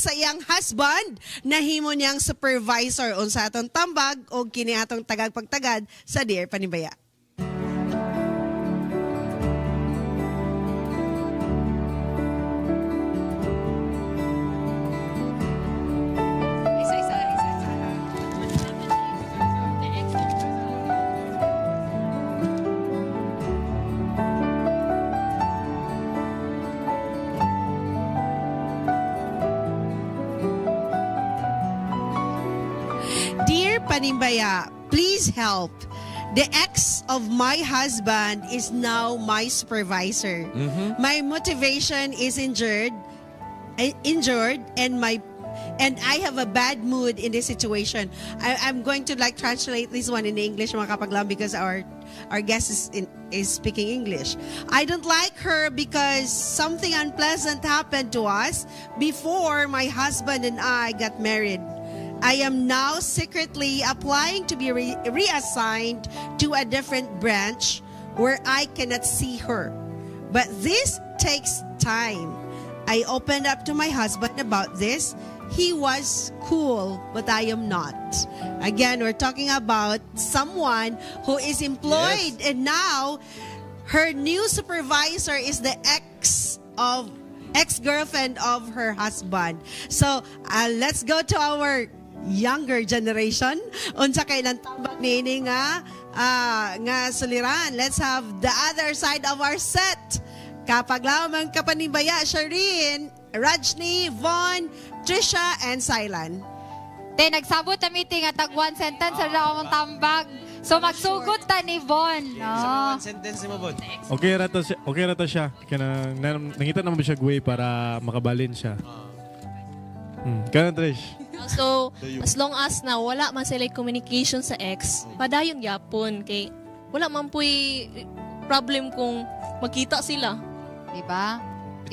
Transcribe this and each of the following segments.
sa iyang husband nahimo niyang supervisor unsa atong tambag o kini atong tagag-pagtagad sa Dear Panibaya. Dear Panibaya, please help. The ex of my husband is now my supervisor. My motivation is injured, and I have a bad mood in this situation. I'm going to like translate this one in English, mga kapaglam, because our guest is speaking English. I don't like her because something unpleasant happened to us before my husband and I got married. I am now secretly applying to be reassigned to a different branch where I cannot see her. But this takes time. I opened up to my husband about this. He was cool, but I am not. Again, we're talking about someone who is employed, and now her new supervisor is the ex-girlfriend of her husband. So let's go to our younger generation. Unsa kay lang tambag niini nga suliran. Let's have the other side of our set. Kapag lamang Kapanibaya, Shireen, Rajni, Von, Trisha, and Silan. Nagsabot na meeting at one sentence sa akong tambag. So magsugot ta ni Von. One sentence mo, Von. Okay rata siya. Kaya nangita naman siya guwi para makabalin siya. Kaya Trish. So, as long as na wala man sila communication sa ex, padayon yapon kay wala man po'y problem kung magkita sila. Diba?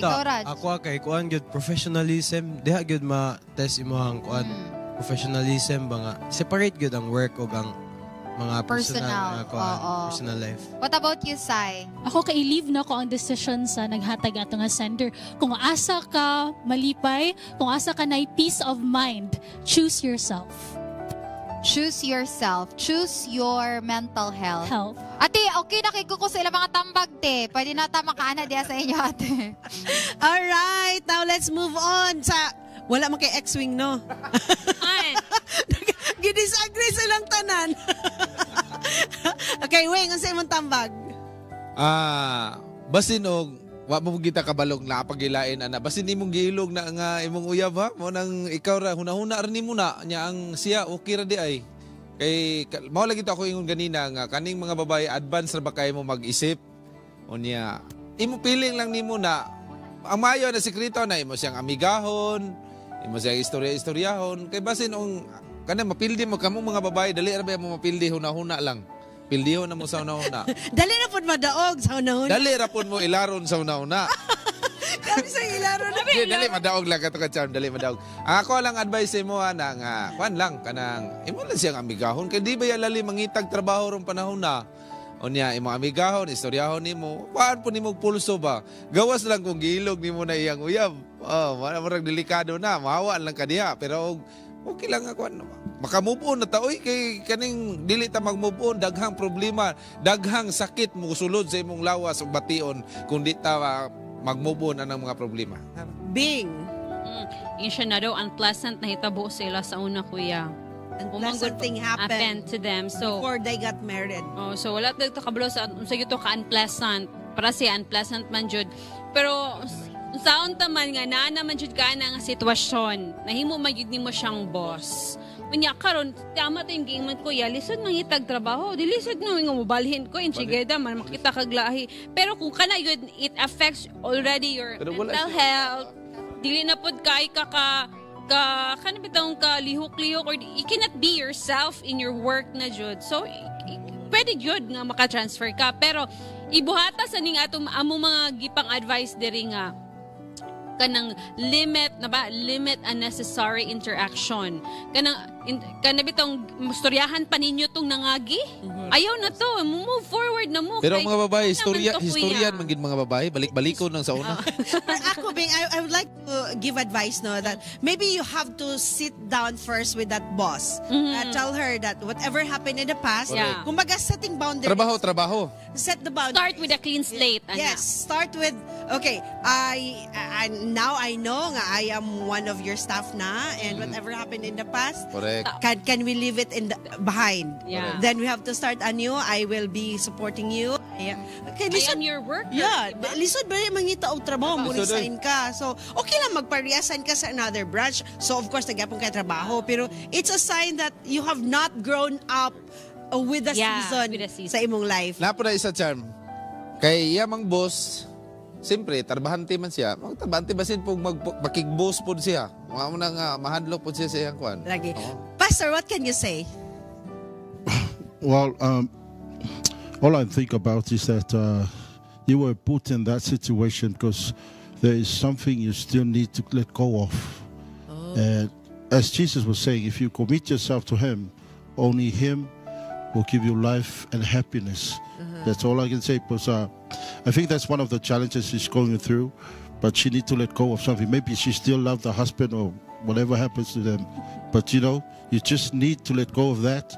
Ikaw, Raj. Ako kay kuan gyud professionalism, diha gyud ma-test imong kuan professionalism ba nga separate gyud ang work ug ang mga personal life. What about you, Sai? Ako kay-leave na ko ang decision sa naghatag ato nga sender. Kung asa ka malipay, kung asa ka na peace of mind, choose yourself. Choose yourself. Choose your mental health. Health. Ate, okay na kay ko sa ilang mga tambag, te. Pwede na ta makaana diya sa inyo, ate. Alright, now let's move on sa wala man kay ex-wing, no? Ay. Gidisagree silang tanan. Okay, Wing, ang sa imong tambag? Basin og wa mo kita kabalog na pagilain ana. Basin imong giilog na nga imong uyab ha. Mo nang ikaw ra hunahuna ra nimo na nya ang siya okay ra di ay. Kay mao lagi ta ako ingon ganina nga kaning mga babae advance ra ba kay mo mag-isip. Unya imo piling lang nimo na ang mayo na sekreto na imo siyang amigahon, imo siyang istorya-istoryahon kay basin ang kana mapildi mo kamo mga babae dali ra ba mo mapildi hunahuna lang. Pildiho na mo sa una-una. Dali na po madaog sa una-una. Dali ra po mo ilaron sa una-una. Dali sa ilaron. Dali madaog lang kato ka charm. Dali madaog. Ako lang advice mo na nga, kwan lang, kanang, imo lang siyang amigahon. Kaya di ba yalali mangitag trabaho rong panahon na? O niya, imo amigahon, istoryahon nimo. Paan po nimo pulso ba? Gawas lang kung gilog nimo na iyang uyab. Marag delikado na. Mahawaan lang ka diha. Pero okay lang ako ano. Maka-move on na ta. Uy, kay kaning dili ta mag-move on, daghang problema, daghang sakit mo sulod sa imong lawas o bation kung di ta mag-move on anang mga problema. Bing. Yung siya na daw, unpleasant na hitabo sila sa una, kuya. Unpleasant thing happened to them. So, before they got married. So wala tayo kabalo sa ito ka-unpleasant. Para siya unpleasant man jud. Pero saon taman nga na naman jud ka na nga sitwasyon. Nahimo magyud nimo siyang boss. Unya karon tama to yung game kuya, lisod man itag trabaho. Di lisod no nga mobalhin ko in sigeda man makita kag lahi. Pero kung kana yun, it affects already your mental health. Dili na pod kay kana bitong ka lihok-lihok or you cannot be yourself in your work na jud. So pwede jud nga maka-transfer ka pero ibuhata sa ning atong amo mga gipang advice diri nga kanang limit unnecessary interaction. Kanang bitong mustoryahan pa ninyo tong nangagi. Ayaw na to, move forward na mo. Pero Kay- mga babae, Ano naman to, historian kuya? magin mga babae, balik-baliko nang sa una. But ako, Bing, I would like to give advice, no, that maybe you have to sit down first with that boss. Tell her that whatever happened in the past, Yeah. kumbaga setting boundaries. Trabaho. Set the boundaries. Start with a clean slate, anak. Yes, start with, okay, now I know nga I am one of your staff na, and whatever happened in the past, Correct. can we leave it behind? Yeah. Then we have to start anew. I will be supporting you. Okay, I listen. am your worker. Yeah, diba? lisod ba yung mangita og trabaho mo Lisod, resign ka. So, okay lang magpariasan ka sa another branch. So, of course, nagyapon ka trabaho. Pero it's a sign that you have not grown up with the Yeah, with the season season. sa imong life. Napo na isa, Charm. Kay iyamang boss, siyempre, trabahante man siya. Trabahante ba sin pong makig-boss po siya? Mga mo nang mahadlok po siya sa iyang kwan. Lagi. Oo. Pastor, what can you say? Well, all I think about is that you were put in that situation because there is something you still need to let go of. And as Jesus was saying, if you commit yourself to Him, only Him will give you life and happiness. That's all I can say. Because I think that's one of the challenges she's going through. But she needs to let go of something. Maybe she still loves the husband or whatever happens to them. But you just need to let go of that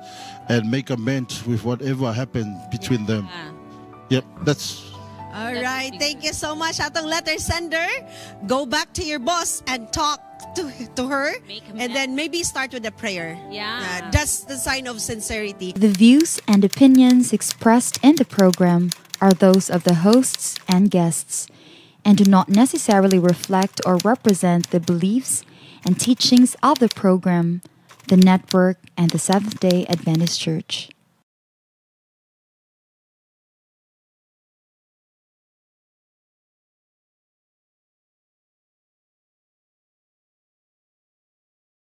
and make amends with whatever happened between them. Yep, that's... All right. Thank you so much, atong letter sender. Go back to your boss and talk to her. Make And then maybe start with a prayer. Yeah. That's the sign of sincerity. The views and opinions expressed in the program are those of the hosts and guests and do not necessarily reflect or represent the beliefs and teachings of the program, the network, and the Seventh-day Adventist Church.